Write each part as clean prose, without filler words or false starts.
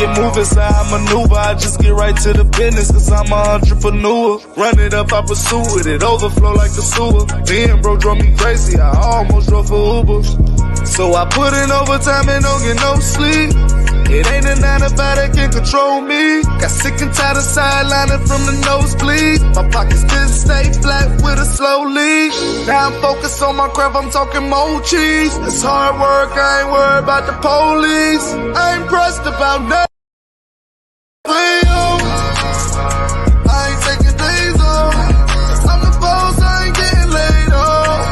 and move is how I maneuver. I just get right to the business, cause I'm an entrepreneur. Run it up, I pursue it, it overflow like the sewer. Me and bro drove me crazy, I almost drove for Uber. So I put in overtime and don't get no sleep. It ain't a 9 to 5 that can control me. Got sick and tired of sidelining from the nosebleed. My pockets didn't stay flat with a slow lead. Now I'm focused on my craft, I'm talking more cheese. It's hard work, I ain't worried about the police. I ain't pressed about nothing. I ain't taking days off. I'm the boss, I ain't getting laid off.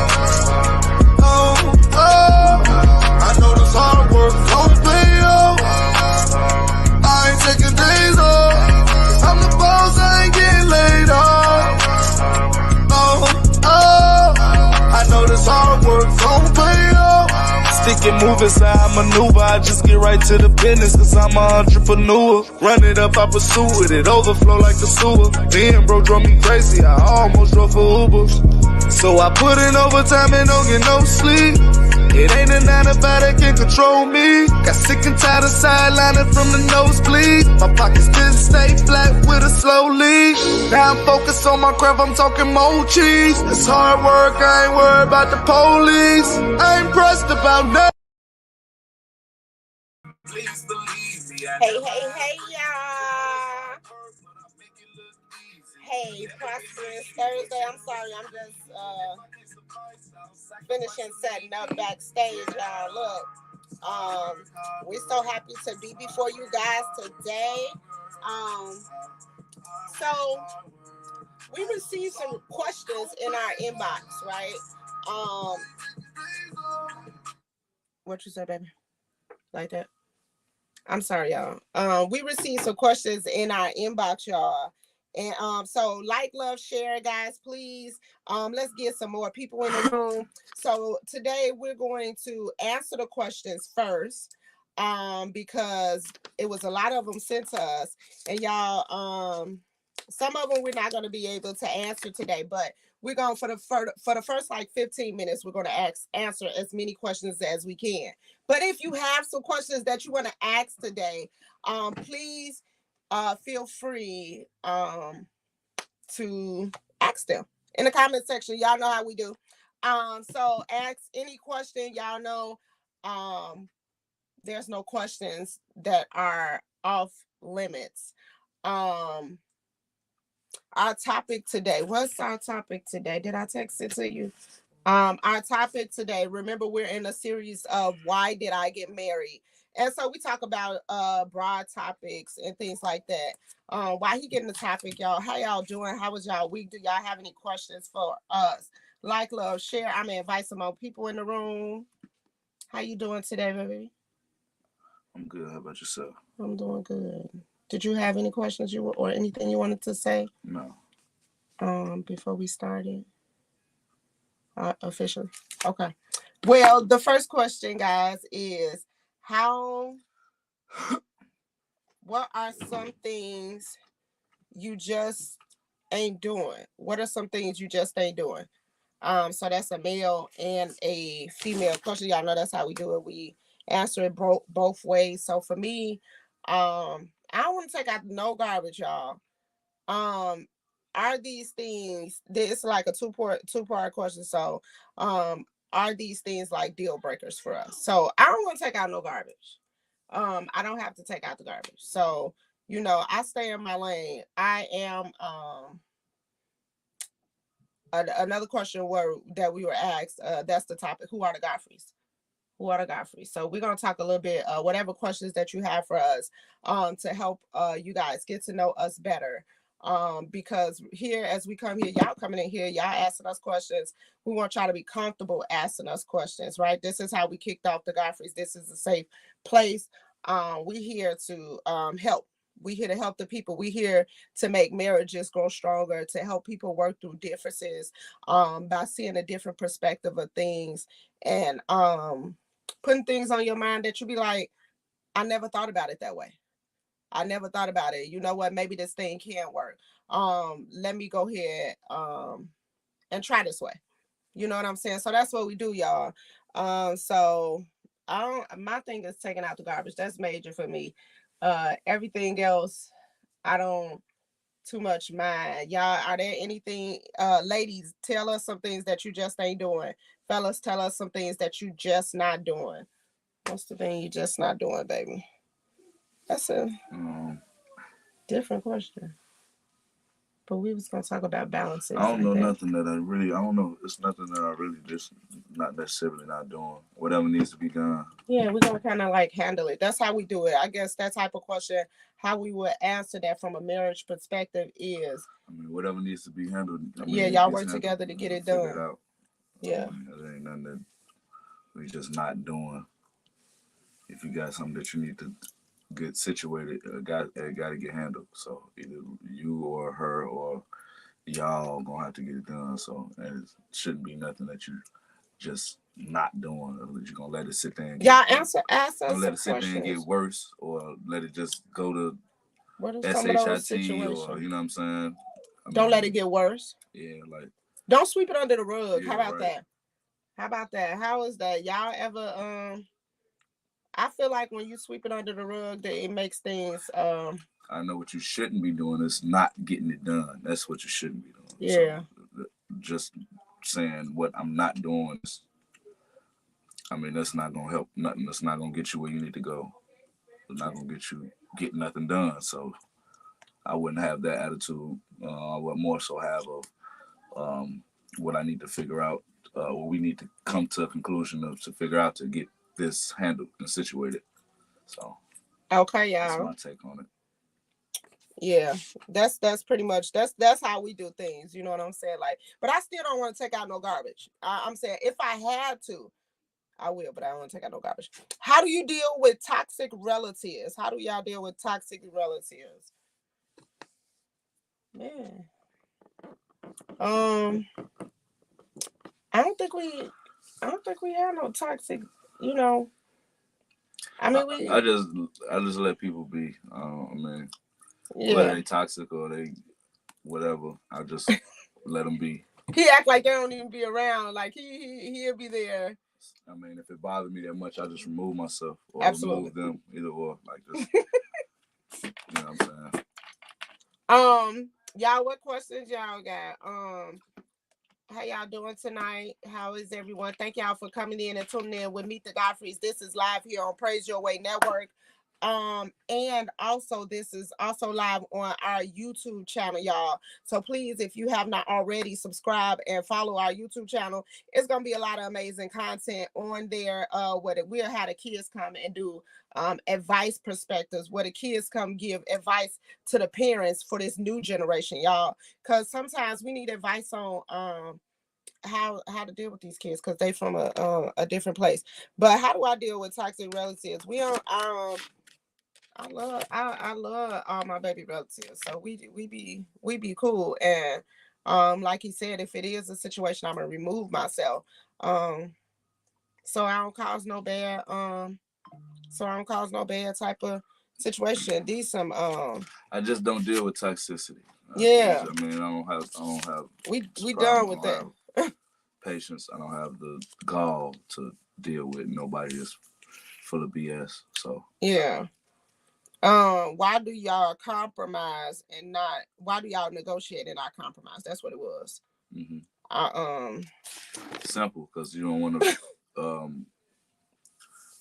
I know this hard work gon' pay off. I ain't taking days off. I'm the boss, I ain't getting laid off. I know this hard work gon' pay off. Stick and move is how I maneuver. I just get right to the business, cause I'm an entrepreneur. Run it up, I pursue it, it overflow like the sewer. Me and bro drove me crazy, I almost drove for Uber. So I put in overtime and don't get no sleep. It ain't a 9 to 5 that can control me. Got sick and tired of sidelining from the nosebleed. My pockets didn't stay flat with a slow lead. Now I'm focused on my craft, I'm talking more cheese. It's hard work, I ain't worried about the police. I ain't pressed about nothing. Hey, y'all. Hey, Prosperous Thursday. I'm sorry, I'm just finishing setting up backstage, y'all. Look, we're so happy to be before you guys today. So we received some questions in our inbox, right? What you said, baby? Like that? I'm sorry, y'all. We received some questions in our inbox, y'all. And so like, love, share, guys, please. Let's get some more people in the room. So today we're going to answer the questions first. Because it was a lot of them sent to us. And y'all, some of them we're not going to be able to answer today, but we're going for the first like 15 minutes, we're going to answer as many questions as we can. But if you have some questions that you want to ask today, please feel free to ask them in the comment section. Y'all know how we do. So ask any question. Y'all know there's no questions that are off limits. Our topic today. What's our topic today? Did I text it to you? Our topic today, remember we're in a series of why did I get married? And so we talk about broad topics and things like that. Why he getting the topic, y'all? How y'all doing? How was y'all week? Do y'all have any questions for us? Like, love, share. I'm gonna invite some more people in the room. How you doing today, baby? I'm good. How about yourself? I'm doing good. Did you have any questions or anything you wanted to say? No. Before we started? Officially? Okay. Well, the first question, guys, is what are some things you just ain't doing? What are some things you just ain't doing? So that's a male and a female question. Y'all know that's how we do it. We answer it both ways. So for me, I don't want to take out no garbage, y'all. Are these things, it's like a two-part question. So are these things like deal breakers for us? So I don't want to take out no garbage. I don't have to take out the garbage. So, I stay in my lane. I am another question that we were asked, that's the topic. Who are the Godfreys? Who are the Godfreys? So we're going to talk a little bit, whatever questions that you have for us, to help you guys get to know us better. Because here, as we come here, y'all coming in here, y'all asking us questions. We want to try to be comfortable asking us questions, right? This is how we kicked off the Godfreys. This is a safe place. We're here to help. We're here to help the people. We're here to make marriages grow stronger, to help people work through differences by seeing a different perspective of things, and putting things on your mind that you be like, I never thought about it that way. I never thought about it. You know what? Maybe this thing can work. Let me go ahead and try this way. You know what I'm saying? So that's what we do, y'all. So my thing is taking out the garbage. That's major for me. Everything else, I don't too much mind. Y'all, are there anything, ladies, tell us some things that you just ain't doing. Fellas, tell us some things that you just not doing. What's the thing you just not doing, baby? That's a different question. But we was gonna talk about balances. I don't know nothing that I really. I don't know. It's nothing that I really just not necessarily not doing. Whatever needs to be done. Yeah, we're gonna kind of like handle it. That's how we do it. I guess that type of question, how we would answer that from a marriage perspective is. I mean, whatever needs to be handled. I mean, yeah, y'all work together to get it done. It out. Yeah. I mean, there ain't nothing that we just not doing. If you got something that you need to get situated, got to get handled. So either you or her or y'all gonna have to get it done. So and it shouldn't be nothing that you just not doing, or that you're gonna let it sit there and y'all ask us don't let it sit questions. there and get worse, or let it just go to SHIT, or you know what I'm saying. Don't let it get worse. Yeah, like don't sweep it under the rug. Yeah, How about right. that? How about that? How is that? Y'all ever I feel like when you sweep it under the rug, that it makes things I know what you shouldn't be doing is not getting it done. That's what you shouldn't be doing. Yeah. So, just saying what I'm not doing is, I mean, that's not gonna help nothing. That's not gonna get you where you need to go. It's not gonna get nothing done. So I wouldn't have that attitude. I would more so have of what I need to figure out, what we need to come to a conclusion of to figure out to get this handled and situated. So okay, y'all. That's my take on it. Yeah, that's pretty much that's how we do things. You know what I'm saying? Like, but I still don't want to take out no garbage. I'm saying if I had to, I will, but I don't want to take out no garbage. How do you deal with toxic relatives? How do y'all deal with toxic relatives? Man, I don't think we have no toxic. You know, I mean, I just let people be. I mean, yeah. Whether they toxic or they whatever, I just let them be. He act like they don't even be around. Like he'll be there. I mean, if it bothers me that much, I just remove myself or Absolutely. remove them, either or. Like just, you know what I'm saying. Y'all, what questions y'all got? How y'all doing tonight? How is everyone? Thank y'all for coming in and tuning in with Meet the Godfreys. This is live here on Praise Your Way Network. And also this is also live on our YouTube channel, y'all. So please, if you have not already, subscribe and follow our YouTube channel. It's gonna be a lot of amazing content on there. We'll have the kids come and do advice perspectives, where the kids come give advice to the parents for this new generation, y'all. Because sometimes we need advice on how to deal with these kids, because they from a different place. But how do I deal with toxic relatives? We don't I love all my baby relatives. So we be cool. And like he said, if it is a situation, I'm gonna remove myself. So I don't cause no bad type of situation. These some I just don't deal with toxicity. Yeah. I mean, I don't have we done with that. Patience. I don't have the gall to deal with nobody that's full of BS. So yeah. Why do y'all compromise and not? Why do y'all negotiate and not compromise? That's what it was. Mm-hmm. Simple, because you don't want to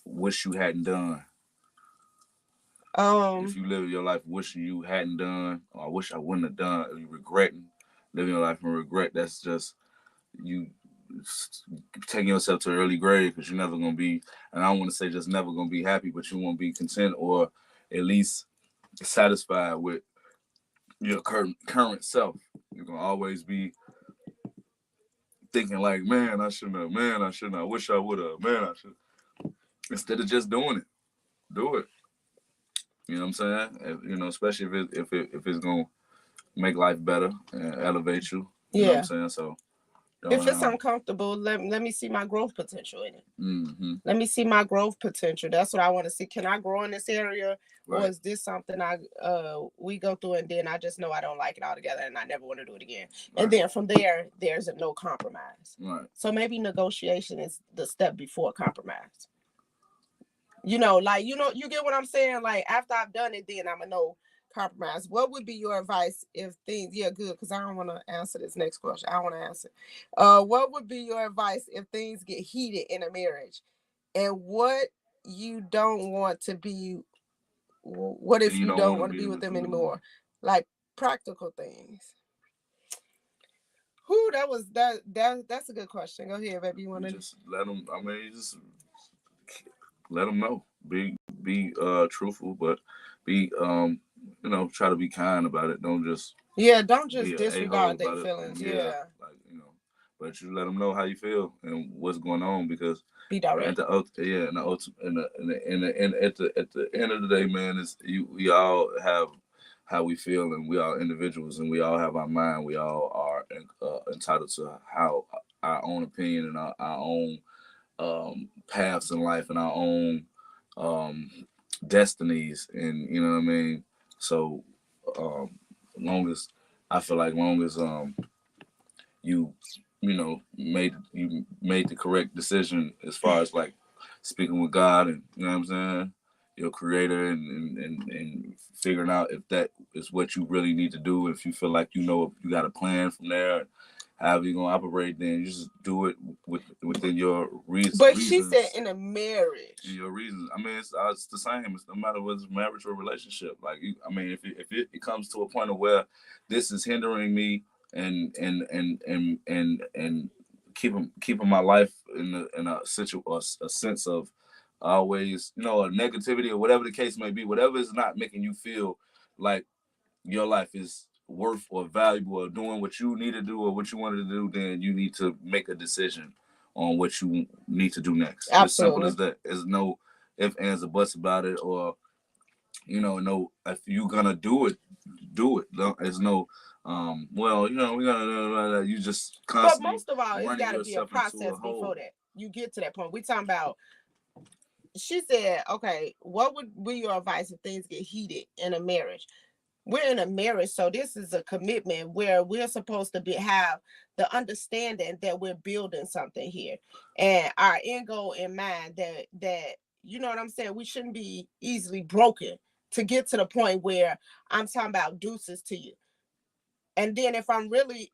wish you hadn't done. If you live your life wishing you hadn't done, or I wish I wouldn't have done, or you regretting living your life in regret, that's just you taking yourself to an early grave, because you're never gonna be, and I don't want to say just never gonna be happy, but you won't be content or at least satisfied with your current self. You're gonna always be thinking like, man, I shouldn't have, I wish I would have, man, I should. Instead of just doing it, do it. You know what I'm saying? Especially if it's gonna make life better and elevate you. You know what I'm saying? So if it's uncomfortable, let me see my growth potential in it. Mm-hmm. Let me see my growth potential. That's what I want to see. Can I grow in this area? Right. Or is this something we go through and then I just know I don't like it altogether and I never want to do it again? Right. And then from there, there's no compromise. Right. So maybe negotiation is the step before compromise. You know, like, you get what I'm saying? Like, after I've done it, then I'm going to know compromise. What would be your advice if things, yeah, good, because I don't want to answer this next question. I want to answer. What would be your advice if things get heated in a marriage? And what you don't want to be, what if you don't want to be with them anymore? Like, practical things. Who that's a good question. Go ahead, baby. You want to just let them? I mean, just let them know. Be truthful, but be try to be kind about it. Don't just don't just be an a-hole disregard their about it. feelings. Yeah, like but you let them know how you feel and what's going on, because Be direct. at the in the at the end of the day, man, is we all have how we feel, and we are individuals, and we all have our mind. We all are entitled to how our own opinion and our own paths in life and our own um, destinies, and you know what I mean. So, long as I feel like long as you you made the correct decision as far as like speaking with God, and you know what I'm saying, your creator, and figuring out if that is what you really need to do. If you feel like you got a plan from there, however you're gonna operate, then you just do it within your reasons. But she said in a marriage. In your reasons. I mean, it's the same. It's no matter whether it's marriage or relationship. Like, I mean, if it comes to a point of where this is hindering me and keeping my life in a a sense of always, a negativity or whatever the case may be, whatever is not making you feel like your life is worth or valuable or doing what you need to do or what you wanted to do, then you need to make a decision on what you need to do next. Absolutely. As simple as that. There's no ifs, ands, or buts about it, or no, if you're gonna do it, do it. There's no we're gonna you just constantly. But most of all, it's gotta be a process before that. You get to that point. We're talking about, she said, okay, what would be your advice if things get heated in a marriage? We're in a marriage, so this is a commitment where we're supposed to have the understanding that we're building something here, and our end goal in mind, that you know what I'm saying, we shouldn't be easily broken to get to the point where I'm talking about deuces to you. And then if I'm really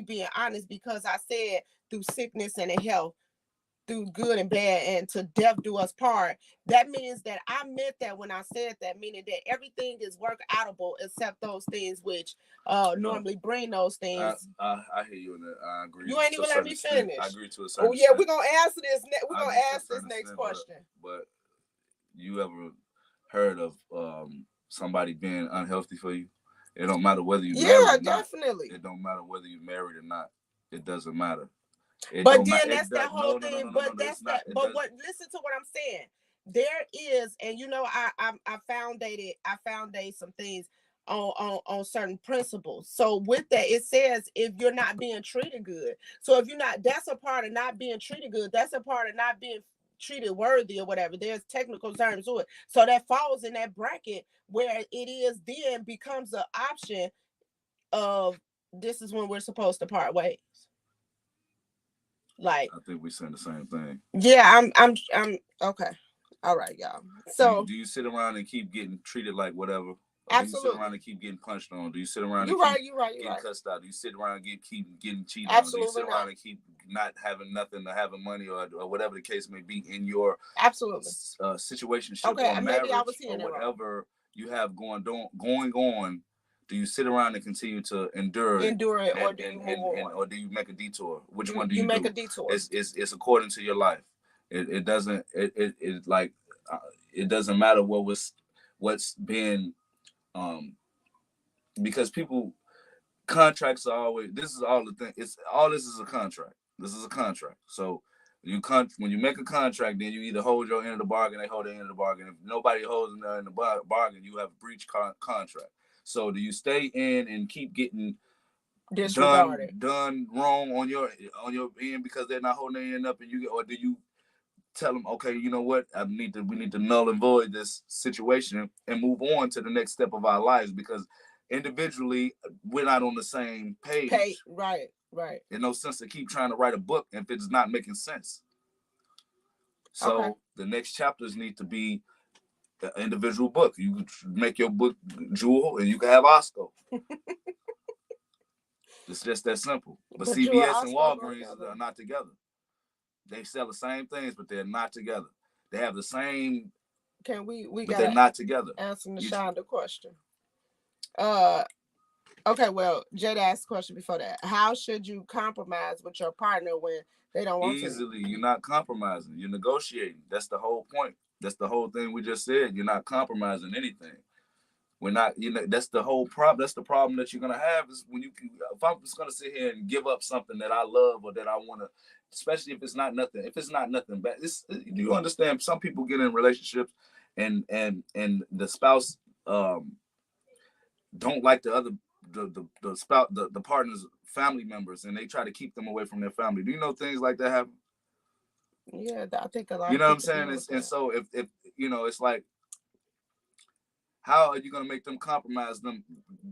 being honest, because I said through sickness and in health, through good and bad, and to death do us part, that means that I meant that when I said that, meaning that everything is work outable except those things which normally bring those things. I hear you on that. I agree. You ain't even let me finish. I agree to a certain extent. We're gonna answer this. We're gonna ask this next question. But you ever heard of somebody being unhealthy for you? It don't matter whether you married or not. Definitely. It don't matter whether you married or not. It doesn't matter. But then that's that whole thing. But that's that. But what? Listen to what I'm saying. There is, and I founded some things on certain principles. So with that, it says if you're not being treated good. So if you're not, that's a part of not being treated good. That's a part of not being treated worthy or whatever. There's technical terms to it. So that falls in that bracket where it is then becomes an option of this is when we're supposed to part ways. Like, I think we're saying the same thing. Yeah, I'm okay. All right, y'all. So do you sit around and keep getting treated like whatever? Absolutely. Do you sit around and keep getting punched on? Do you sit around and keep getting cussed out? Do you sit around and keep getting cheated Absolutely on? Do you sit around and keep not having nothing or having money or whatever the case may be in your situation or marriage or whatever you have going on? Do you sit around and continue to endure it, or do you move on? Or do you make a detour? Which one do you make a detour? It's according to your life. It doesn't it doesn't matter what's been because contracts are always, this is all the thing. This is a contract. This is a contract. So when you make a contract, then you either hold your end of the bargain, they hold their end of the bargain. If nobody holds their end of the bargain, you have breached contract. So do you stay in and keep getting done wrong on your end because they're not holding their end up, or do you tell them, okay, you know what, we need to null and void this situation and move on to the next step of our lives, because individually we're not on the same page. Right. There's no sense to keep trying to write a book if it's not making sense. So the next chapters need to be an individual book. You can make your book Jewel, and you can have Oscar. It's just that simple. But CVS and Walgreens are not together. They sell the same things, but they're not together. They have the same. But they're not together. Answer Shonda question. Okay, well, Jada asked a question before that. How should you compromise with your partner when they don't want to? Easily. You're not compromising. You're negotiating. That's the whole point. That's the whole thing we just said. You're not compromising anything. We're not, that's the whole problem. That's the problem that you're going to have is when if I'm just going to sit here and give up something that I love or that I want to, especially if it's not nothing bad. Do you understand? Some people get in relationships and the spouse don't like the spouse, the partner's family members, and they try to keep them away from their family. Do you know things like that happen? Yeah, I think a lot. You know what I'm saying? And so if it's like, how are you going to make them compromise them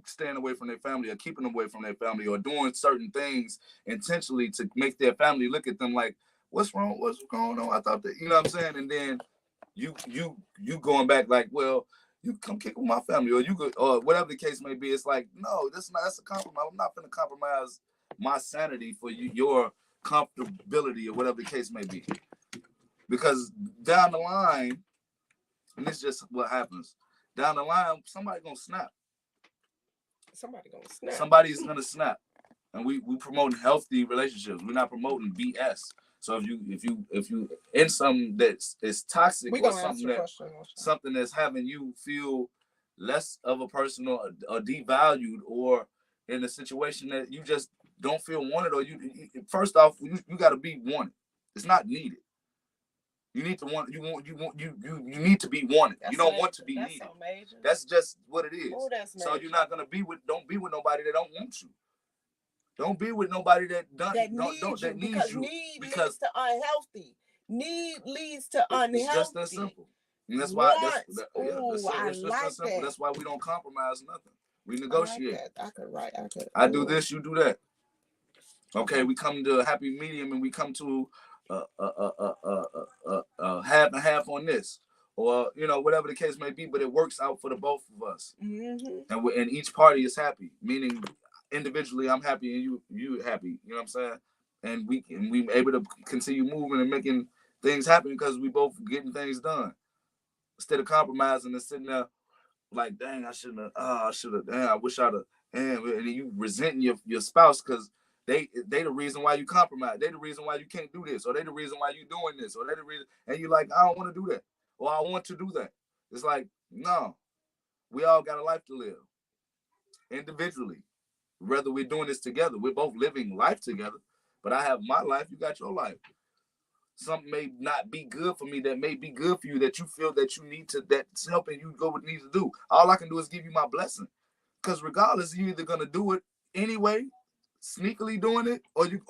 staying away from their family or keeping them away from their family or doing certain things intentionally to make their family look at them like, what's wrong? What's going on? I thought that, you know what I'm saying? And then you going back like, well, you come kick with my family or whatever the case may be. It's like, no, that's a compromise. I'm not going to compromise my sanity for your comfortability or whatever the case may be. Because down the line, and it's just what happens, down the line, somebody's gonna snap. Somebody's gonna snap. And we promoting healthy relationships. We're not promoting BS. So if you in something that's toxic or something that's having you feel less of a person or devalued or in a situation that you just don't feel wanted, or you first off you got to be wanted. It's not needed. You need to want you need to be wanted. You don't want to be needed. So major. That's just what it is. So you're not gonna don't be with nobody that don't want you. Don't be with nobody that needs you. Because leads to unhealthy. Need leads to unhealthy. It's just that simple. And that's why That's why we don't compromise nothing. We negotiate. I do this, you do that. Okay, we come to a happy medium and we come to half and half on this, or whatever the case may be, but it works out for the both of us, and each party is happy. Meaning, individually, I'm happy and you happy. You know what I'm saying? And we able to continue moving and making things happen because we both getting things done instead of compromising and sitting there like, dang, I wish I'd have. And you resenting your spouse because they the reason why you compromise. They the reason why you can't do this, or they the reason why you doing this, or they the reason, and you like, I don't want to do that, or I want to do that. It's like, no, we all got a life to live individually. Whether we're doing this together, we're both living life together. But I have my life, you got your life. Something may not be good for me that may be good for you that you feel that you need to, that's helping you go what you need to do. All I can do is give you my blessing, because regardless, you're either gonna do it anyway, sneakily doing it, or you're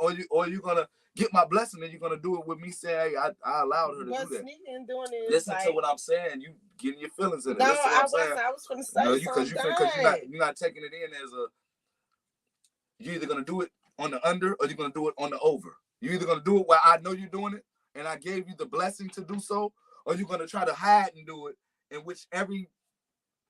gonna get my blessing and you're gonna do it with me saying, hey, I allowed her to do that. Sneaking doing it. Listen to what I'm saying. You getting your feelings in it. No, I was gonna say because you're not taking it in as a. You're either gonna do it on the under or you're gonna do it on the over. You're either gonna do it where I know you're doing it and I gave you the blessing to do so, or you're gonna try to hide and do it, in which every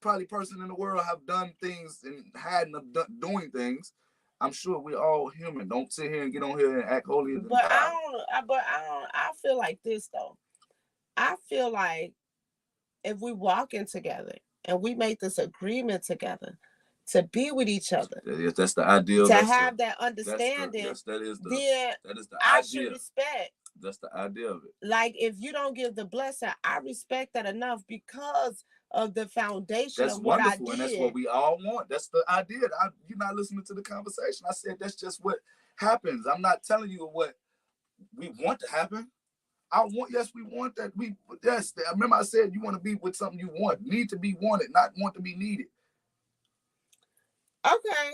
probably person in the world have done things and hadn't doing things. I'm sure we're all human. Don't sit here and get on here and act holy. But I feel like this though. I feel like if we walk in together and we make this agreement together to be with each other, that's the ideal. To have that understanding, that is the I idea. should respect. That's the idea of it. Like, if you don't give the blessing, I respect that enough because of the foundation of what I did. And that's what we all want. That's the idea. You're not listening to the conversation. I said that's just what happens. I'm not telling you what we want to happen. We want that. I remember I said you want to be with something you want. Need to be wanted, not want to be needed. Okay.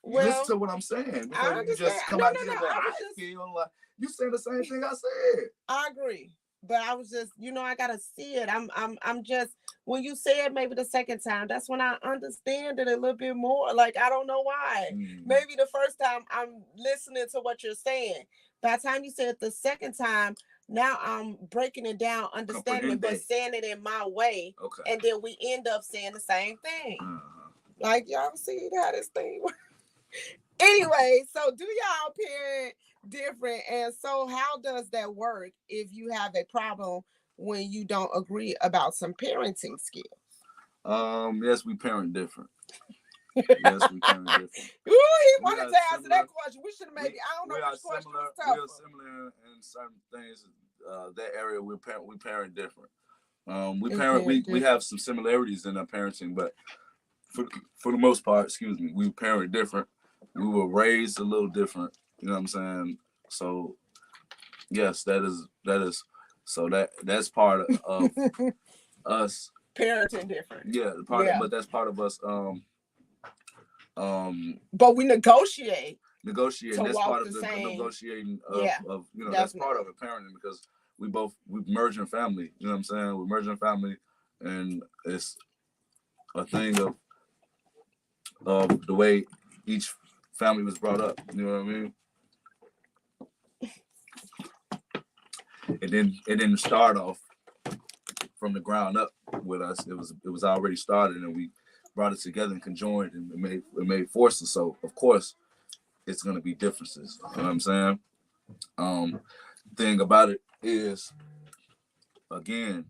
Well, listen to what I'm saying. Because you just come out here and go, I feel like you say the same thing I said. I agree. But I was just, I gotta see it. I'm just, when you say it maybe the second time, that's when I understand it a little bit more. Like, I don't know why. Maybe the first time I'm listening to what you're saying. By the time you say it the second time, Now I'm breaking it down, understanding it, but saying it in my way. Okay. And then we end up saying the same thing. Like, y'all see how this thing works? Anyway, so do y'all parent different? And so how does that work if you have a problem when you don't agree about some parenting skills? Yes, we parent different. Yes, we parent different. Ooh, he wanted to answer that question. We should have maybe, I don't know which question was tougher. We are similar in certain things. That area we parent different. We have some similarities in our parenting, but for the most part, we parent different. We were raised a little different. You know what I'm saying? So yes, that's part of us parenting different. Yeah, but that's part of us. But we negotiate. That's part of the negotiating of that's part of it, parenting, because we merging family. You know what I'm saying? We're merging family, and it's a thing of the way each family was brought up. You know what I mean? It didn't start off from the ground up with us. It was already started, and we brought it together and conjoined, and it made forces. So of course it's gonna be differences. You know what I'm saying? Thing about it is, again,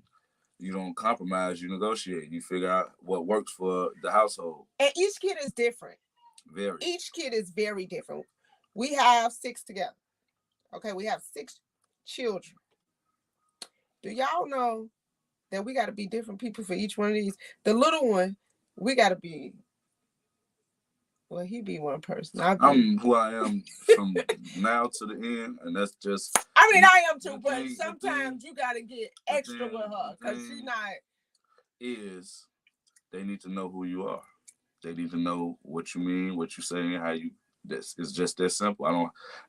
you don't compromise, you negotiate, you figure out what works for the household. And each kid is different. Very. Each kid is very different. We have 6 together. Okay, we have 6 children. Do y'all know that we got to be different people for each one of these? The little one, we got to be, well, he be one person. I'm who I am from now to the end, and that's just. I mean, I am too, but sometimes you got to get extra with her because she's not. They need to know who you are. They need to know what you mean, what you saying, how you. It's just that simple.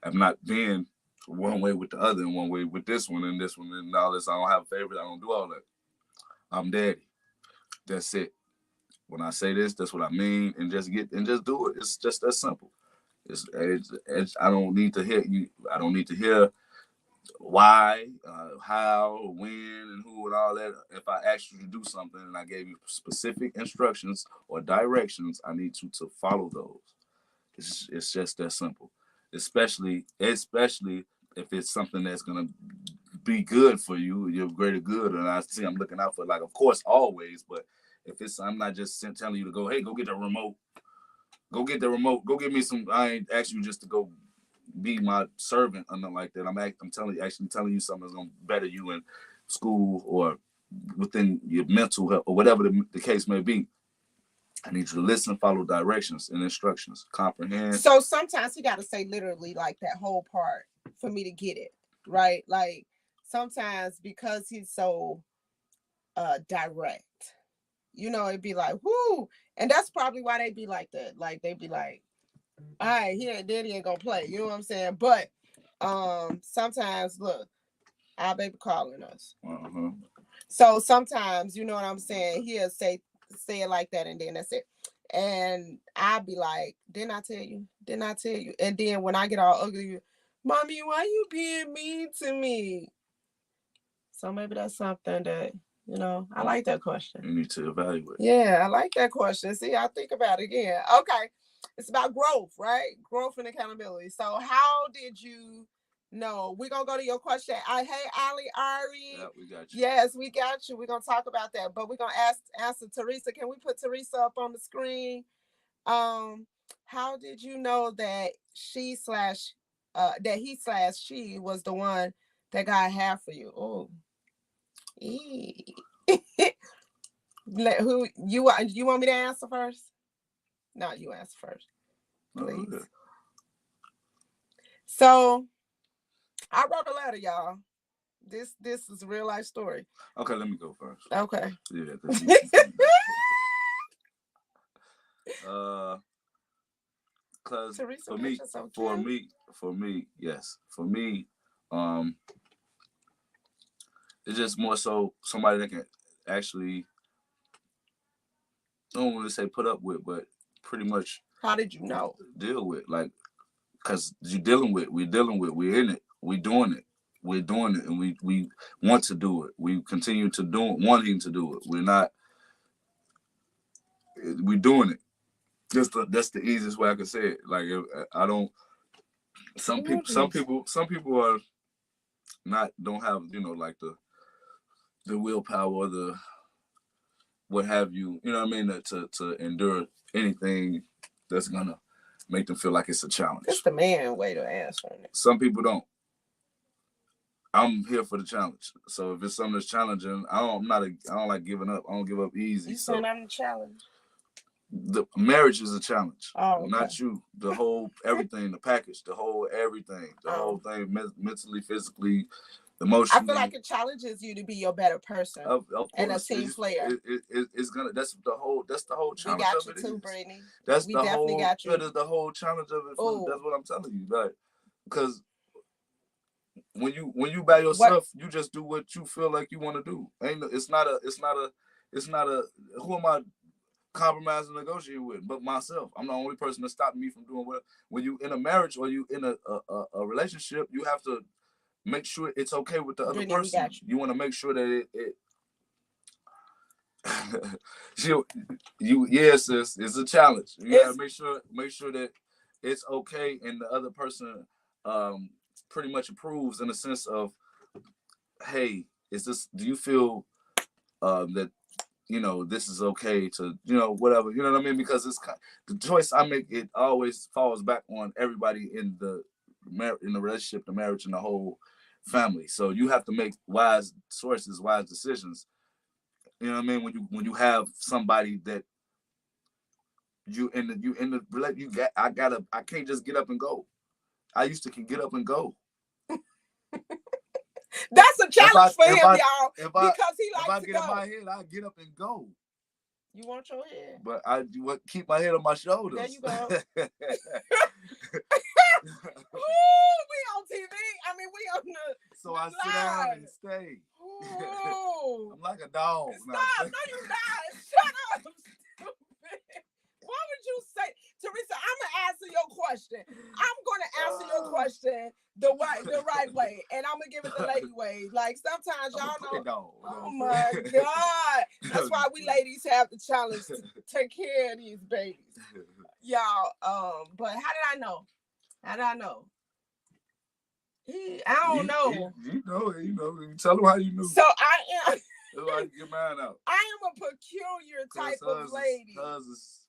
I'm not being one way with the other and one way with this one and all this. I don't have a favorite. I don't do all that. I'm daddy. That's it. When I say this, that's what I mean, and just do it. It's just that simple. I don't need to hear you. I don't need to hear why, how, when, and who, and all that. If I asked you to do something and I gave you specific instructions or directions, I need you to follow those. It's just that simple. Especially if it's something that's gonna be good for you, your greater good. And I'm looking out for it, like, of course, always, but. I'm not just telling you to go, hey, go get the remote. Go get the remote. Go get me some. I ain't asking you just to go be my servant or nothing like that. I'm telling you something that's gonna better you in school or within your mental health or whatever the case may be. I need you to listen, follow directions and instructions, comprehend. So sometimes you got to say literally like that whole part for me to get it, right? Like sometimes because he's so direct. It'd be like, whoo. And that's probably why they be like that. Like, they be like, all right, daddy ain't gonna play. You know what I'm saying? But sometimes, look, our baby calling us. Uh-huh. So sometimes, you know what I'm saying? He'll say it like that, and then that's it. And I'll be like, didn't I tell you? Didn't I tell you? And then when I get all ugly, Mommy, why you being mean to me? So maybe that's something that... I like that question. You need to evaluate. Yeah, I like that question. See, I think about it again. Okay. It's about growth, right? Growth and accountability. So how did you know? We're going to go to your question. Hey, Ali, Ari. Yeah, we got you. Yes, we got you. We're going to talk about that. But we're going to answer Teresa. Can we put Teresa up on the screen? How did you know that he / she was the one that God had for you? Oh. Who you want me to answer first? No, you answer first, please. Okay. So I wrote a letter, y'all. This is a real life story. Okay, let me go first. Okay. Yeah. Cause for me, yes. For me, it's just more so somebody that can actually, I don't want to say put up with, but pretty much. How did you know? Deal with, like, because we're in it, we're doing it. we're doing it, and we want to do it. We continue to wanting to do it. We're doing it. That's the easiest way I can say it. Like, I don't. Some people are don't have, like the willpower or the what have you. You know what I mean? To endure anything that's gonna make them feel like it's a challenge. That's the man way to answer it. Some people don't. I'm here for the challenge. So if it's something that's challenging, I don't like giving up. I don't give up easy. You saying I'm the challenge? The marriage is a challenge. Oh, okay. Not you. The whole everything, the package, the whole everything, the whole thing, mentally, physically, emotionally. I feel like it challenges you to be your better person and a team player. It's gonna. That's the whole challenge. We got you too, Brittany. We definitely got you. That is the whole challenge of it. That's what I'm telling you, like, because when you by yourself, you just do what you feel like you want to do. It's not a. Who am I compromise and negotiate with but myself? I'm the only person that's stopping me from doing what. When you in a marriage or you in a relationship, you have to make sure it's okay with the other person. You want to make sure that yes, it's a challenge. You gotta make sure that it's okay, and the other person pretty much approves, in the sense of, hey, do you feel that this is okay to, whatever, you know what I mean? Because it's the choice I make, it always falls back on everybody in the relationship, the marriage, and the whole family. So you have to make wise choices, wise decisions. You know what I mean? When you have somebody that I can't just get up and go. I used to can get up and go. That's a challenge for him, y'all. Because he likes to go. If I get in my head, I get up and go. You want your head? But I keep my head on my shoulders. There you go. Ooh, we on TV. I mean, we on the. So I sit down and stay. Ooh. I'm like a dog. Stop! No, you're not. Shut up, stupid. Why would you say, Teresa? I'm gonna answer your question. I'm gonna answer your question the right way, and I'm gonna give it the lady way. Like, sometimes y'all know. Oh my God! That's why we ladies have the challenge to take care of these babies, y'all. But how did I know? I don't know. You know. Tell them how you knew. So I am. Like, get mine out. I am a peculiar type of lady. Hers is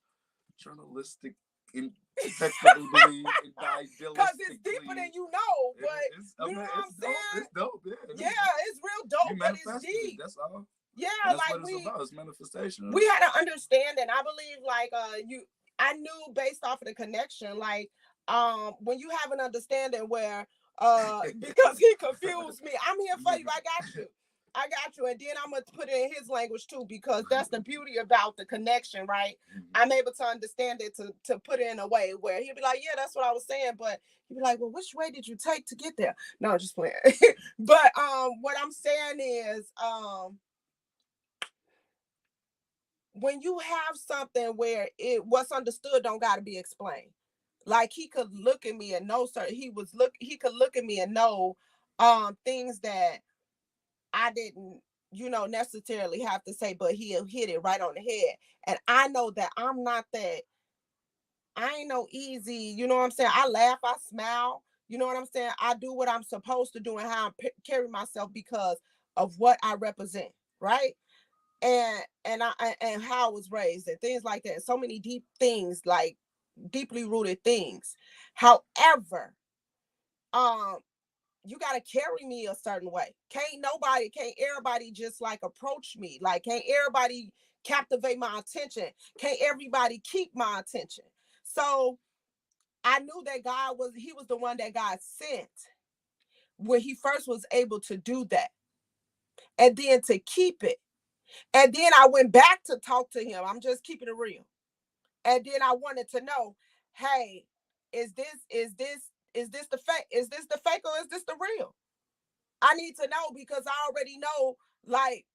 journalistic, impeccably believed, because it's deeper than you know. But you know what I'm saying? It's dope. Yeah, it's real dope, but it's deep. That's all. Yeah, that's like what it's about. It's manifestation. We had to understand, and I believe, like, I knew based off of the connection, like, when you have an understanding where, because he confused me, I'm here for you. I got you. And then I'm going to put it in his language too, because that's the beauty about the connection, right? I'm able to understand it, to put it in a way where he'll be like, yeah, that's what I was saying. But he'll be like, well, which way did you take to get there? No, just playing. But what I'm saying is, when you have something where what's understood don't got to be explained. Like, he could look at me and know, sir, he could look at me and know things that I didn't, necessarily have to say, but he'll hit it right on the head. And I know that I'm not that. I ain't no easy, you know what I'm saying? I laugh, I smile, you know what I'm saying? I do what I'm supposed to do and how I carry myself because of what I represent, right? And how I was raised and things like that. So many deep things, like deeply rooted things. However, you got to carry me a certain way. Can't everybody just like approach me. Like, can't everybody captivate my attention. Can't everybody keep my attention. So I knew that he was the one that God sent when he first was able to do that. And then to keep it. And then I went back to talk to him. I'm just keeping it real. And then I wanted to know, hey, is this the fake? Is this the fake or is this the real? I need to know, because I already know, like,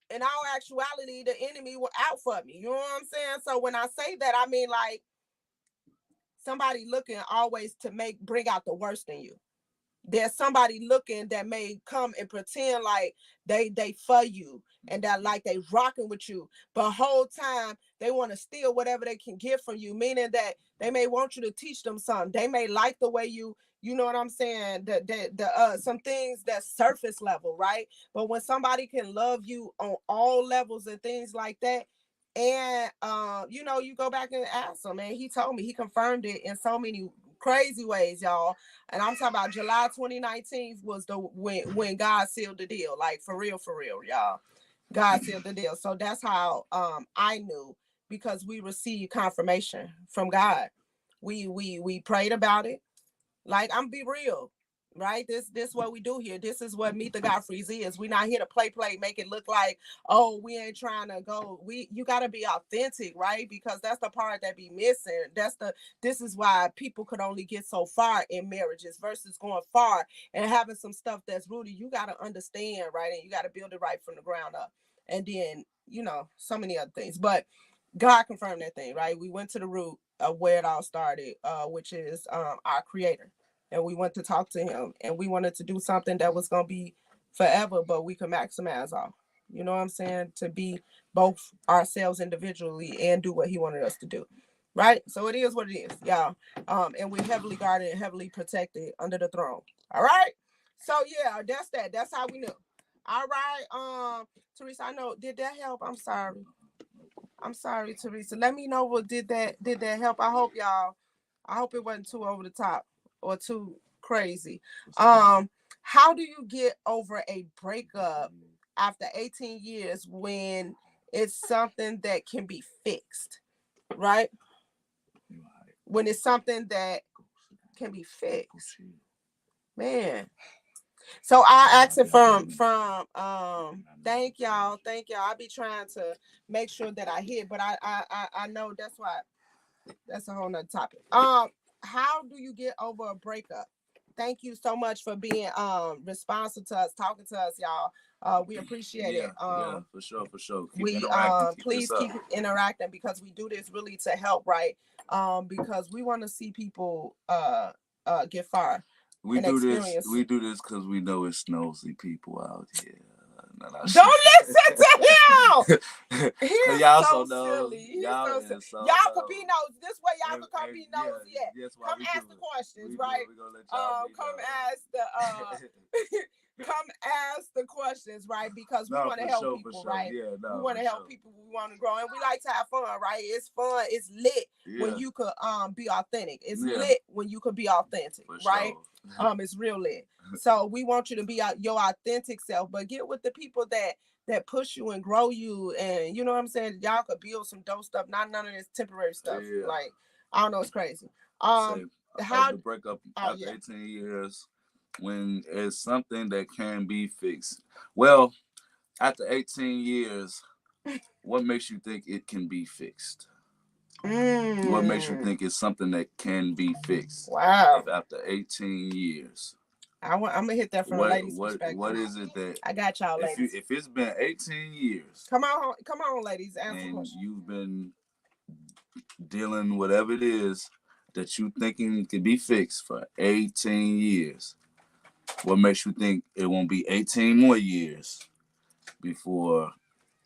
in all actuality, the enemy will out for me. You know what I'm saying? So when I say that, I mean, like, somebody looking always to bring out the worst in you. there's somebody looking that may come and pretend like they for you and that like they rocking with you, but whole time they want to steal whatever they can get from you, meaning that they may want you to teach them something. They may like the way you know what I'm saying, the some things that surface level, right? But when somebody can love you on all levels and things like that, and you know, you go back and ask him, and he told me, he confirmed it in so many crazy ways, y'all. And I'm talking about July 2019 was the when God sealed the deal, like for real, y'all. God sealed the deal. So that's how I knew, because we received confirmation from God. We prayed about it. Like, I'm be real, right? This what we do here. This is what Meet the Godfreys is. We're not here to play, make it look like, oh, we ain't trying to go. You gotta be authentic, right? Because that's the part that be missing. This is why people could only get so far in marriages versus going far and having some stuff that's rooted. You gotta understand, right? And you gotta build it right from the ground up. And then, you know, so many other things. But God confirmed that thing, right? We went to the root of where it all started, which is our creator. And we went to talk to him, and we wanted to do something that was going to be forever, but we could maximize off. You know what I'm saying? To be both ourselves individually and do what he wanted us to do. Right? So it is what it is, y'all. And we're heavily guarded and heavily protected under the throne. All right? So yeah, that's that. That's how we knew. All right. Teresa, I know, did that help? I'm sorry, Teresa. Let me know what did that help. I hope it wasn't too over the top or too crazy. How do you get over a breakup after 18 years when it's something that can be fixed, right? When it's something that can be fixed, man. So I asked it from thank y'all. I be trying to make sure that I hit, but I know that's why that's a whole nother topic. How do you get over a breakup? Thank you so much for being responsive to us, talking to us, y'all. We appreciate it. Yeah, for sure. Please keep interacting, because we do this really to help, right? Because we want to see people get far. We do this because we know it's nosy people out here. Don't listen to him. He's y'all so silly. Y'all could be nosy. This way y'all could come be nosy. Yeah. Come ask the questions, right? Come ask the come ask the questions, right? Because we want to help people, right? Yeah, we want to help people. We want to grow, and we like to have fun, right? It's fun. It's lit when you could be authentic. It's lit when you could be authentic, right? It's real lit. So we want you to be your authentic self, but get with the people that push you and grow you, and you know what I'm saying. Y'all could build some dope stuff, not none of this temporary stuff. Yeah. Like, I don't know, it's crazy. How to break up after 18 years when it's something that can be fixed. Well, after 18 years, what makes you think it can be fixed? What makes you think it's something that can be fixed? Wow. If after 18 years. I'm gonna hit that from a lady's perspective. What is it that I got y'all, ladies? If it's been 18 years, come on, ladies, answer the question. You've been dealing whatever it is that you thinking can be fixed for 18 years. What makes you think it won't be 18 more years before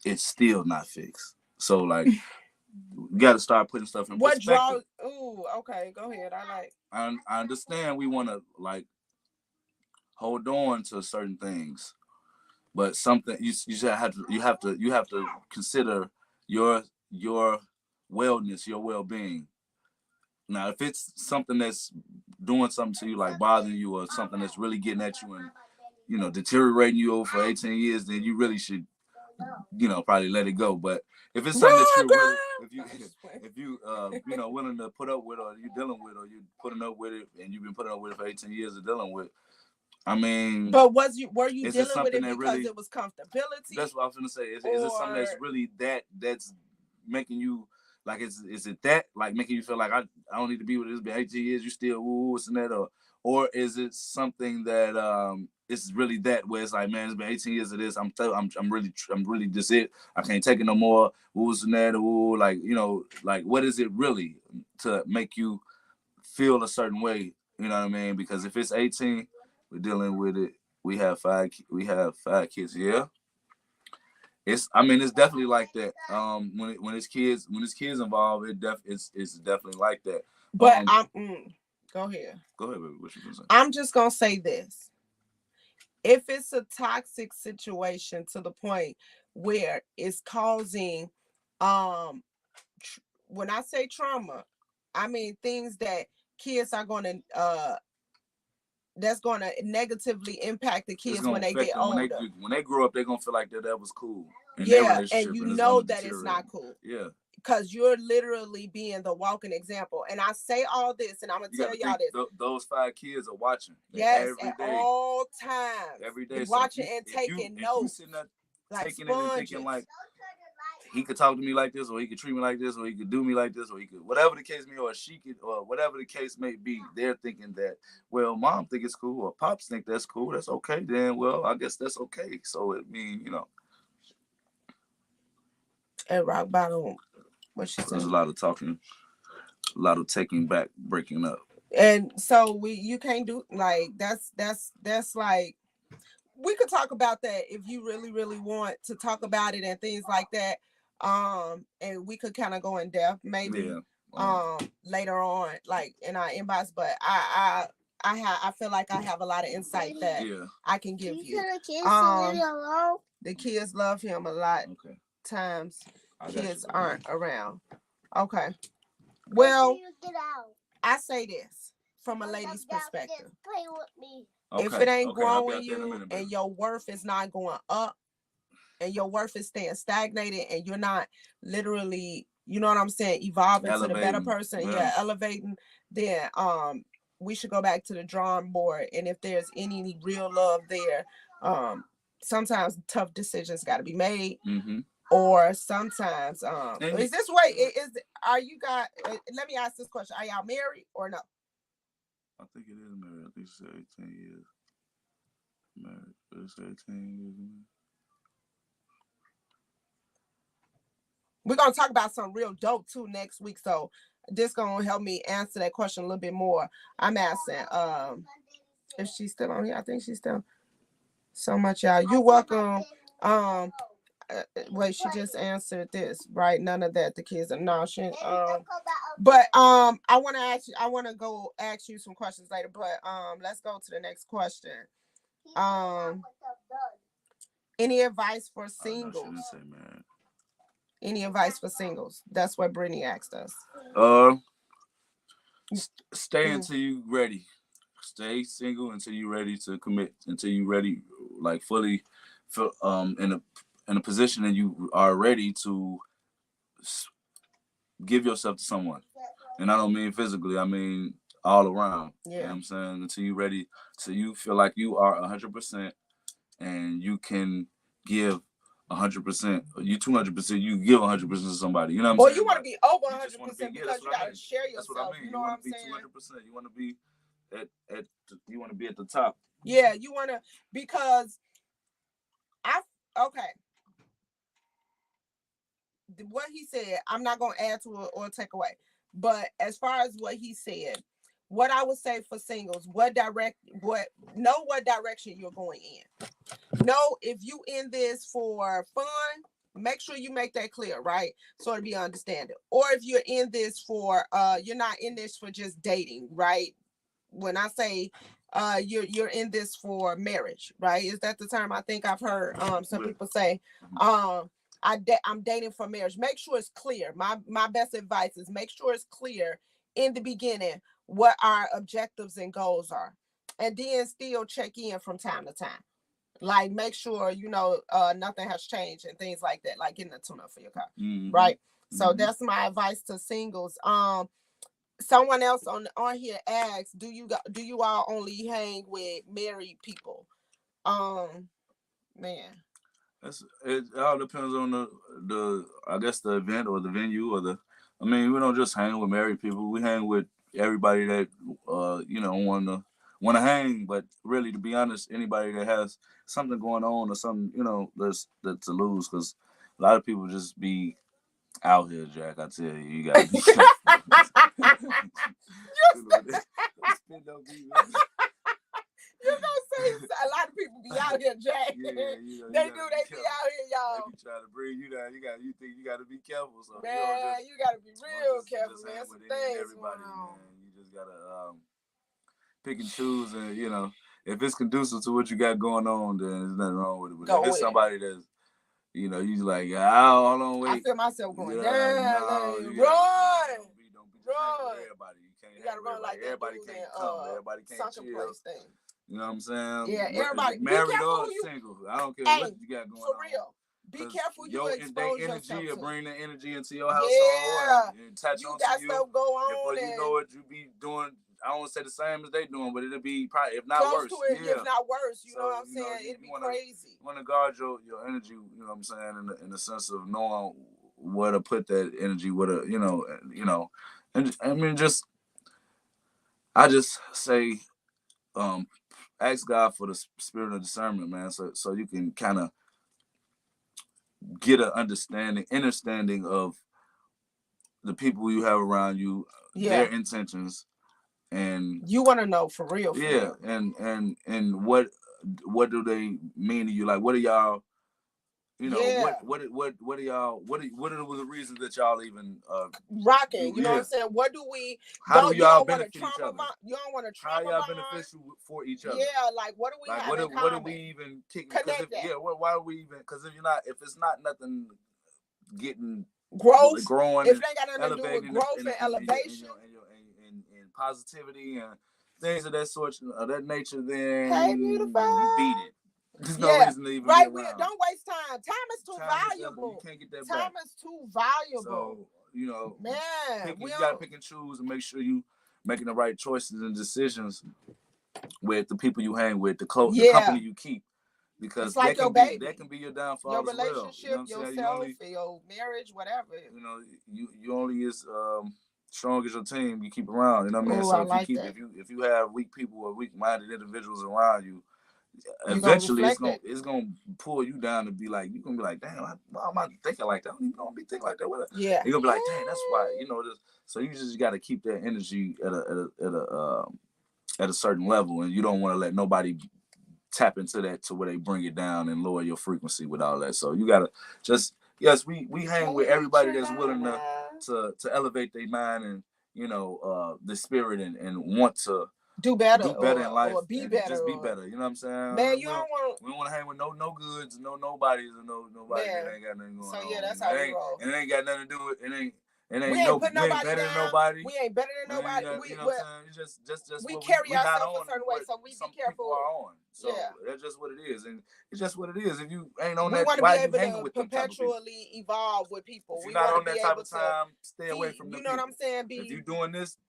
it's still not fixed? So like, you got to start putting stuff in perspective. Ooh, okay, go ahead. I understand we want to like hold on to certain things, but something you have to consider your wellness, your well-being. Now, if it's something that's doing something to you, like bothering you, or something that's really getting at you and deteriorating you over for 18 years, then you really should probably let it go. But if it's something that you're really, if you willing to put up with, or you're dealing with, or you're putting up with it, and you've been putting up with it for 18 years of dealing with, I mean, but were you dealing with it because really, it was comfortability? That's what I was gonna say. Is it something that's really that's making you like? Is it that like making you feel like I don't need to be with this? Been 18 years, you still what's in that? Or is it something that it's really that where it's like, man, it's been 18 years of this. I'm really just it. I can't take it no more. What's in that? Like what is it really to make you feel a certain way? You know what I mean? Because if it's 18. We're dealing with it. We have five kids. Yeah. It's definitely like that. When it's kids involved, it's definitely like that. But go ahead. Go ahead, baby. What you gonna say? I'm just gonna say this. If it's a toxic situation to the point where it's causing when I say trauma, I mean things that kids are going to that's going to negatively impact the kids when they get older. When they grow up, they're going to feel like that was cool. Yeah, and you know that it's not cool. Yeah. Because you're literally being the walking example. And I say all this, and I'm going to tell y'all this. Those 5 kids are watching. Yes, at all times. Every day. Watching and taking notes. If you sitting there taking it and thinking like, he could talk to me like this, or he could treat me like this, or he could do me like this, or he could, whatever the case may be, or she could, or whatever the case may be, they're thinking that, well, mom think it's cool, or pops think that's cool, that's okay, then, well, I guess that's okay. So, it means, At rock bottom, what she said? There's a lot of talking, a lot of taking back, breaking up. And so you can't do, like, that's like, we could talk about that if you really, really want to talk about it and things like that. And we could kind of go in depth maybe later on, like in our inbox. But I feel like I have a lot of insight that I can give you. The kids love him a lot. Okay. Times kids aren't around. Okay. Well, I say this from a lady's perspective. Play with me. Okay. If it ain't growing you and your worth is not going up and your worth is staying stagnated and you're not literally, you know what I'm saying, evolving to the better person, elevating, then we should go back to the drawing board. And if there's any real love there, sometimes tough decisions got to be made. Mm-hmm. Or sometimes is this way, are you guys, let me ask this question, are y'all married or no? I think it is married. I think it's 18 years. Married. It's 18 years. We're going to talk about some real dope too next week. So this going to help me answer that question a little bit more. I'm asking if she's still on here. I think she's still. So much, y'all. You're welcome. Wait, she just answered this, right? None of that. The kids are no, she but I want to go ask you some questions later, but let's go to the next question. Any advice for singles? Any advice for singles? That's what Brittany asked us. Stay until you ready. Stay single until you're ready to commit, until you're ready, like fully in a position that you are ready to give yourself to someone. And I don't mean physically, I mean all around. Yeah. You know what I'm saying? Until you're ready, so you feel like you are 100% and you can give 100%. You 200%, you give 100% to somebody. You know what I'm saying? Or you want to be over 100% because you got to share yourself. That's what I mean. You know what I'm saying? You want to be 200%. You want to be you want to be at the top. Yeah, you want to, because okay. What he said, I'm not going to add to it or take away. But as far as what he said, what I would say for singles, know what direction you're going in. Know if you in this for fun, make sure you make that clear, right? So it'll be understandable. Or if you're in this for, you're not in this for just dating, right? When I say you're in this for marriage, right? Is that the term? I think I've heard some people say, I'm dating for marriage. Make sure it's clear. My best advice is make sure it's clear in the beginning what our objectives and goals are. And then still check in from time to time. Like make sure, nothing has changed and things like that, like getting a tune-up for your car, right? So that's my advice to singles. Someone else on here asks, do you all only hang with married people? Man. It all depends on the I guess the event or the venue or we don't just hang with married people. We hang with everybody that want to hang, but really, to be honest, anybody that has something going on or something, that's to lose, because a lot of people just be out here, Jack. I tell you, you got to be careful. You're gonna out here, Jay. Yeah, you know, They be out here, y'all. They be trying to bring you down. You think you gotta be careful. So Man, you gotta be real careful, man. Some things everybody, man. You just gotta pick and choose, and you know, if it's conducive to what you got going on, then there's nothing wrong with it. But if it's somebody that's, you know, you like, hold on, wait. I feel myself going down. Run. Run. Everybody, you can't. You gotta run like everybody can't come. Everybody can't chill. Place thing. You know what I'm saying? Yeah, everybody. Married or single. I don't care what you got going on. For real. Be careful you expose yourself to. Bring the energy into your household. Yeah. And touch you on got you. stuff go on. Before you know it, you be doing, I don't want to say the same as they doing, but it'll be probably, if not close worse. to it, if not worse. You know what I'm saying? It'd be crazy. You want to guard your energy, you know what I'm saying, in the sense of knowing where to put that energy, where to, you know, and I mean, I just say, ask God for the spirit of discernment, man, so you can kind of get an understanding of the people you have around you, their intentions, and you want to know for real. And what do they mean to you? Like, what are y'all? You know, what are y'all? What are the reasons that y'all even rocking? You know what I'm saying? What do we? How do y'all benefit each other? You don't want to trauma. How y'all beneficial for each other? Yeah, like what do we have in common? What do we even kick? Why do we even? Because if it's not nothing getting growing, if they got nothing to do with growth and elevation and positivity and things of that sort, of that nature, then hey, beautiful, you beat it. There's no reason to even be around. Don't waste time. Time is too valuable. You can't get that time back. Is too valuable. So, you know, man, you gotta pick and choose and make sure you making the right choices and decisions with the people you hang with, the company you keep, because like that can be your downfall, your relationship, as well. Yourself, your marriage, whatever. You know, you only as strong as your team you keep around. You know what I mean? So if you have weak people or weak-minded individuals around you, eventually it's gonna pull you down to be like, you're gonna be like, damn, why am I thinking like that? I don't even gonna be thinking like that. Yeah. You're gonna be like, dang, that's why, you know this. So you just gotta keep that energy at a certain level, and you don't want to let nobody tap into that to where they bring it down and lower your frequency with all that. So you gotta we hang with everybody that's willing to elevate their mind and, you know, the spirit and want to do better in life, or be better, just be better. You know what I'm saying? Man, we don't want to hang with no goods, nobodies, and nobody that ain't got nothing going on. So yeah, that's how we roll. And it ain't got nothing to do with it. We ain't better than nobody. We ain't better than nobody. You know what I'm saying? It's just we carry ourselves a certain way, so we be careful. Are on. So that's just what it is, and it's just what it is. If you ain't on that, why you hanging with them? Perpetually evolve with people. If you're not on that type of time, stay away from them. You know what I'm saying? If you doing this,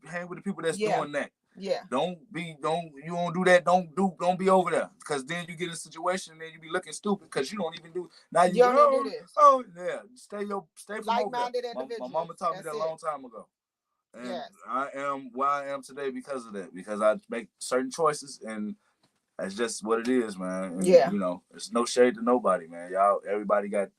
hang with the people that's doing that. Yeah. Don't do that. Don't be over there, because then you get in a situation and then you be looking stupid because you don't even do. Now you don't do this. Oh yeah, stay from like-minded individuals. My mama taught me that a long time ago, and I am where I am today because of that. Because I make certain choices, and that's just what it is, man. And, you know, there's no shade to nobody, man. Everybody got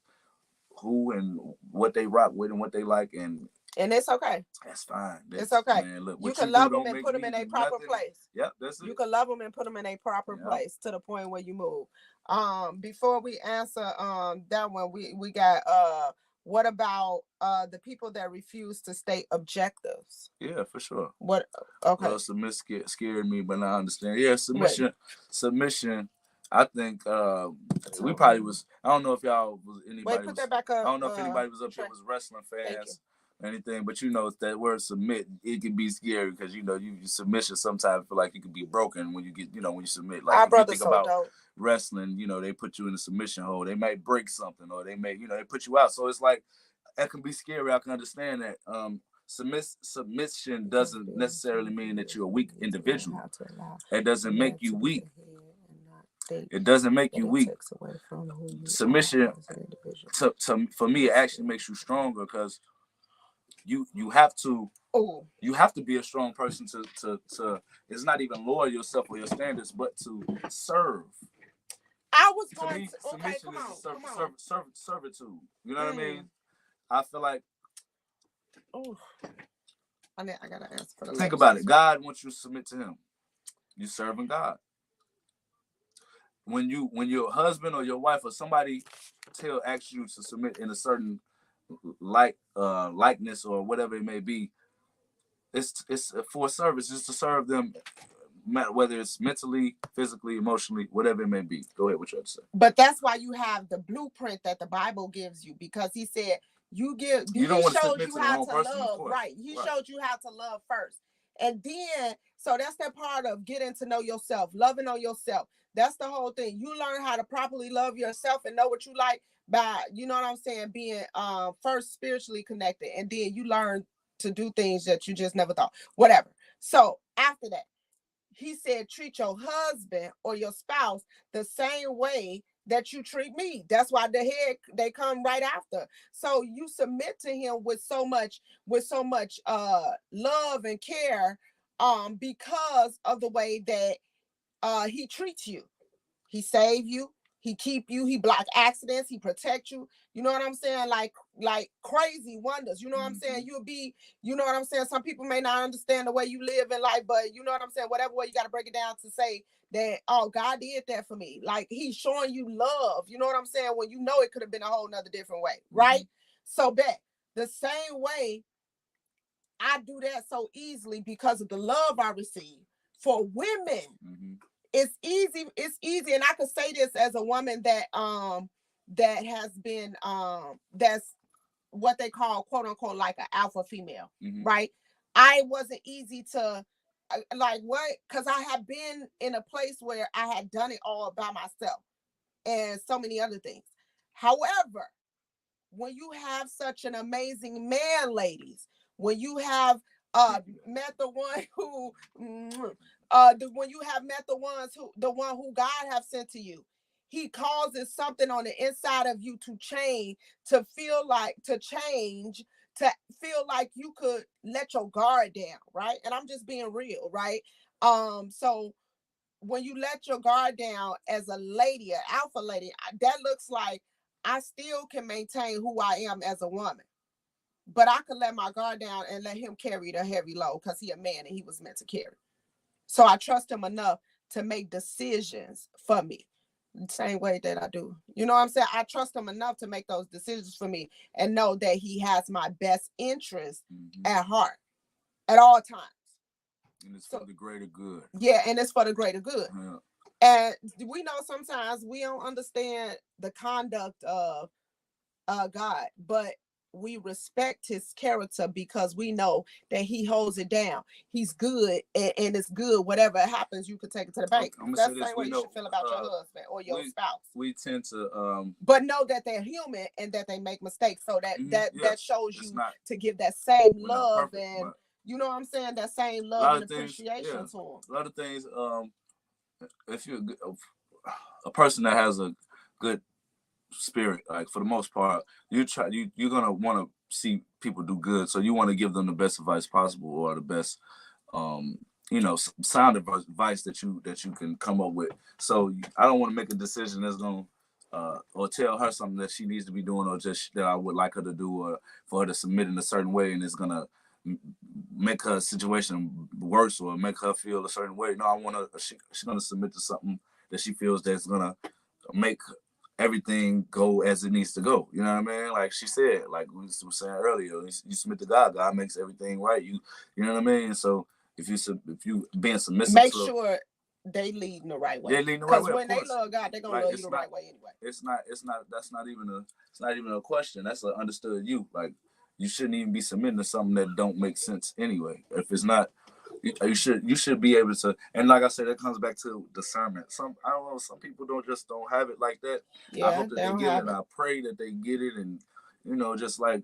who and what they rock with and what they like, and it's okay. That's fine. It's okay. Man, look, you can love them and put them in a proper place. Yep, that's it. You can love them and put them in a proper place to the point where you move. Before we answer that one, we got what about the people that refuse to state objectives? Yeah, for sure. What? Okay. Well, submission scared me, but I understand. Yeah, submission. I think we probably was. I don't know if y'all was anybody. Wait, put that back up. I don't know if anybody was up there was wrestling fans. Anything, but you know that word submit, it can be scary because you know you submission sometimes feel like you could be broken when you get, you know, when you submit. Like our brother think about wrestling, you know, they put you in a submission hold, they might break something, or they may, you know, they put you out. So it's like that can be scary. I can understand that. Submission doesn't necessarily mean that you're a weak individual. It doesn't make you weak. It doesn't make you weak. Submission, for me, it actually makes you stronger because you have to be a strong person to it's not even lower yourself or your standards, but to serve. I was going to me, submission is servitude. You know what I mean? I feel like I gotta ask for the about it. God wants you to submit to him. You're serving God. when your husband or your wife or somebody asks you to submit in a certain likeness or whatever it may be, it's for service. It's to serve them, whether it's mentally, physically, emotionally, whatever it may be. Go ahead, what you have to say. But that's why you have the blueprint that the Bible gives you, because he said he showed you how to love, right? He showed you how to love first. And then, so that's that part of getting to know yourself, loving on yourself. That's the whole thing. You learn how to properly love yourself and know what you like by, you know what I'm saying, being first spiritually connected. And then you learn to do things that you just never thought, whatever. So after that, he said, treat your husband or your spouse the same way that you treat me. That's why they come right after. So you submit to him with so much love and care, because of the way that he treats you. He save you, he keep you, he block accidents, he protect you. You know what I'm saying? Like crazy wonders. You know what I'm saying? You'll be, you know what I'm saying? Some people may not understand the way you live in life, but you know what I'm saying? Whatever way you got to break it down to say that, oh, God did that for me. Like he's showing you love. You know what I'm saying? When you know it could have been a whole nother different way, right? So bet the same way I do that so easily because of the love I receive for women. It's easy, and I could say this as a woman that has been that's what they call, quote unquote, like an alpha female, right? I wasn't easy to like what, because I had been in a place where I had done it all by myself and so many other things. However, when you have such an amazing man, ladies, when you have met the one who when you have met the one who God have sent to you, he causes something on the inside of you to change, to feel like you could let your guard down, right? And I'm just being real, right? So when you let your guard down as a lady, an alpha lady, that looks like I still can maintain who I am as a woman, but I could let my guard down and let him carry the heavy load because he a man and he was meant to carry. So I trust him enough to make decisions for me, the same way that I do. You know what I'm saying? I trust him enough to make those decisions for me and know that he has my best interest at heart at all times. And it's for the greater good. Yeah, and it's for the greater good. Yeah. And we know sometimes we don't understand the conduct of God, but we respect his character because we know that he holds it down. He's good, and it's good. Whatever happens, you could take it to the bank. That's the same way you should feel about your husband or your spouse. We tend to, but know that they're human and that they make mistakes. So that shows you to give that same love and you know what I'm saying, that same love and appreciation to them. A lot of things. If you're a person that has a good spirit, like for the most part, you're gonna want to see people do good, so you want to give them the best advice possible, or the best sound advice that you can come up with. So I don't want to make a decision that's gonna or tell her something that she needs to be doing, or just that I would like her to do, or for her to submit in a certain way, and it's gonna make her situation worse or make her feel a certain way. No, I want her. She's gonna submit to something that she feels that's gonna make everything go as it needs to go. You know what I mean? Like she said, like we were saying earlier, you submit to God, God makes everything right. You know what I mean? So if you being submissive, make sure they lead in the right way. They lead in the right way. Because when they love God, they're gonna love you the right way anyway. It's not even a question. That's an understood you. Like you shouldn't even be submitting to something that don't make sense anyway. If it's not, you should be able to. And like I said, that comes back to discernment. I don't know, some people don't have it like that. Yeah, I hope that they get it, and I pray that they get it, and just like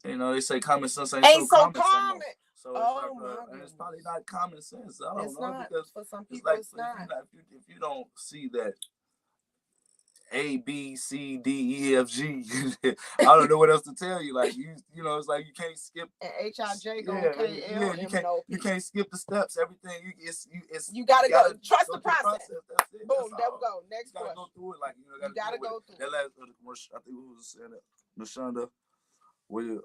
they say common sense ain't so common. So it's probably not common sense. I don't know, because for some people it's not. If you don't see that A, B, C, D, E, F, G. I don't know what else to tell you. Like it's like you can't skip. And H-I-J go K-L. You can't skip the steps. Everything you gotta go. Trust the process. That's it. Boom. There we go. Next question. Go through it. Like you gotta go through. That last commercial, I think we was saying it. LaShonda, were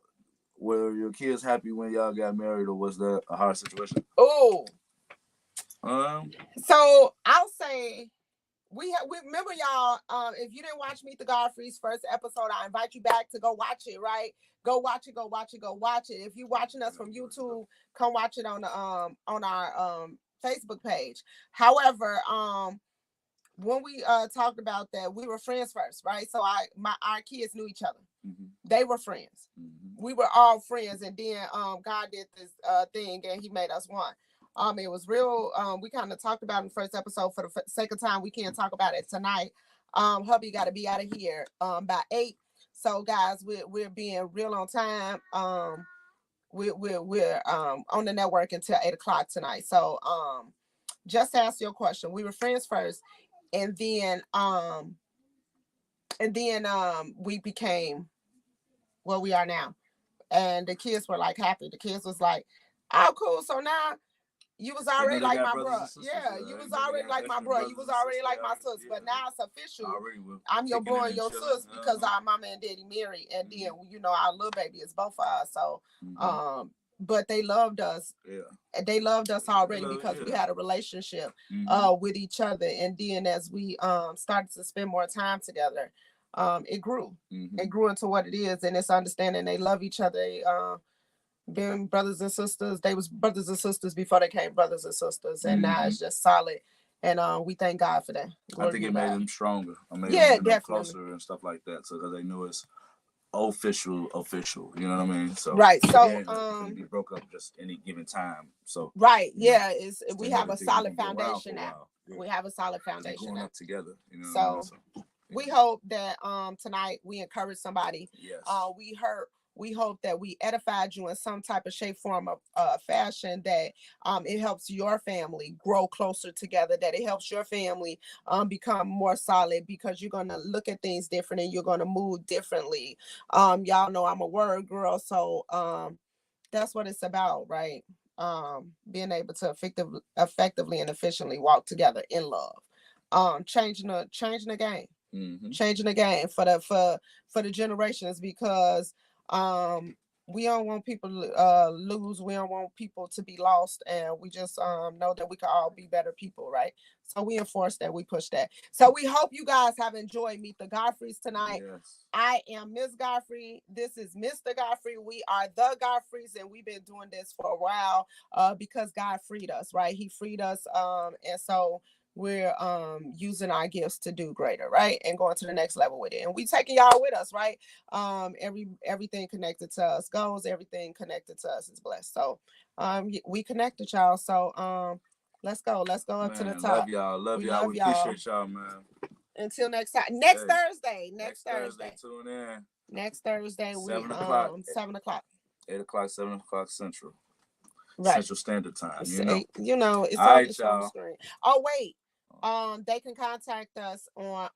your kids happy when y'all got married, or was that a hard situation? Oh. So I'll say we remember y'all. If you didn't watch Meet the Godfreys first episode, I invite you back to go watch it. Right, go watch it. If you're watching us from YouTube, come watch it on the on our Facebook page. However, when we talked about that, we were friends first, right? So our kids knew each other. Mm-hmm. They were friends. Mm-hmm. We were all friends, and then God did this thing, and He made us one. It was real. We kind of talked about it in the first episode. For the sake of time, we can't talk about it tonight. Hubby got to be out of here by 8. So guys, we're being real on time. We're on the network until 8 o'clock tonight. So just to answer your question, we were friends first, and then we became what we are now. And the kids were like happy. The kids was like, "Oh, cool. So now you was already like my brother. Yeah, you was already like my brother. You was already like my sis. But now it's official. I'm your boy and your sis because our mama and daddy married. And then, you know, our little baby is both of us. So, but they loved us. Yeah. They loved us already because we had a relationship with each other. And then as we started to spend more time together, it grew. It grew into what it is. And it's understanding they love each other. Being brothers and sisters. They was brothers and sisters before they came brothers and sisters, and now it's just solid. And we thank God for that. I think it made them stronger. Them definitely closer and stuff like that. So because they knew it's official. You know what I mean? So right. So it can be broke up just any given time. So right, yeah. We have a solid foundation now. Yeah. We have a solid foundation now together. You know. So we hope that tonight we encourage somebody. Yes. We hope that we edified you in some type of shape, form, of fashion, that it helps your family grow closer together, that it helps your family become more solid, because you're going to look at things different and you're going to move differently. Y'all know I'm a word girl, so that's what it's about, right? Being able to effectively and efficiently walk together in love. Changing the game. Changing the game for the generations, because we don't want people to lose. We don't want people to be lost, and we just know that we can all be better people, right? So we enforce that, we push that. So we hope you guys have enjoyed Meet the Godfreys tonight. Yes. I am Miss Godfrey. This is Mr. Godfrey. We are the Godfreys, and we've been doing this for a while because God freed us, right? He freed us, and so we're using our gifts to do greater, right? And going to the next level with it. And we taking y'all with us, right? Everything connected to us goes, everything connected to us is blessed. So we connected, y'all. So let's go up to the top. Love y'all. We appreciate y'all, man. Until next time. Next Thursday. Tune in. Next Thursday, 7 o'clock. 7 o'clock. 8 o'clock, 7 o'clock Central. Right. Central Standard Time. It's all right, y'all. On the screen. Oh, wait. They can contact us on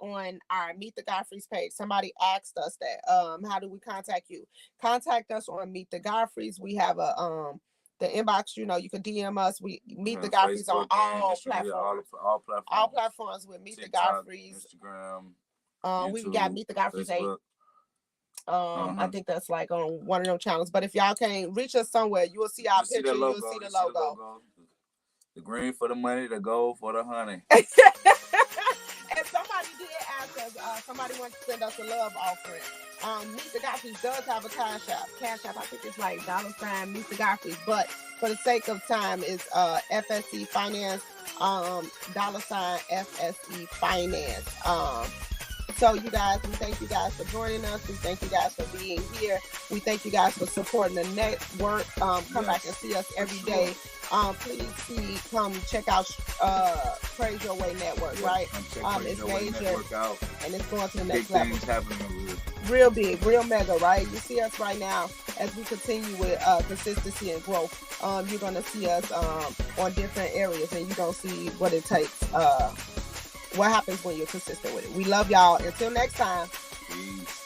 our Meet the Godfreys page. Somebody asked us that. How do we contact you? Contact us on Meet the Godfreys. We have a the inbox. You can DM us. We Meet the Godfreys on all platforms. All platforms with Meet TikTok, the Godfreys. Instagram. YouTube, we got Meet the Godfreys 8. I think that's like on one of them channels. But if y'all can't reach us somewhere, you will see our picture. You will see the logo. The green for the money, the gold for the honey. And somebody did ask us, somebody wants to send us a love offering. Meet the Godfreys does have a cash app. I think it's like $ Meet the Godfreys. But for the sake of time, it's FSE Finance, $ FSE Finance. So you guys, we thank you guys for joining us. We thank you guys for being here. We thank you guys for supporting the network. Come back and see us every day. Please come check out Praise Your Way Network, right? It's major and it's going to the next level. Big things happening over here. Real big, real mega, right? You see us right now as we continue with consistency and growth. You're going to see us on different areas, and you're going to see what it takes. What happens when you're consistent with it. We love y'all. Until next time. Peace.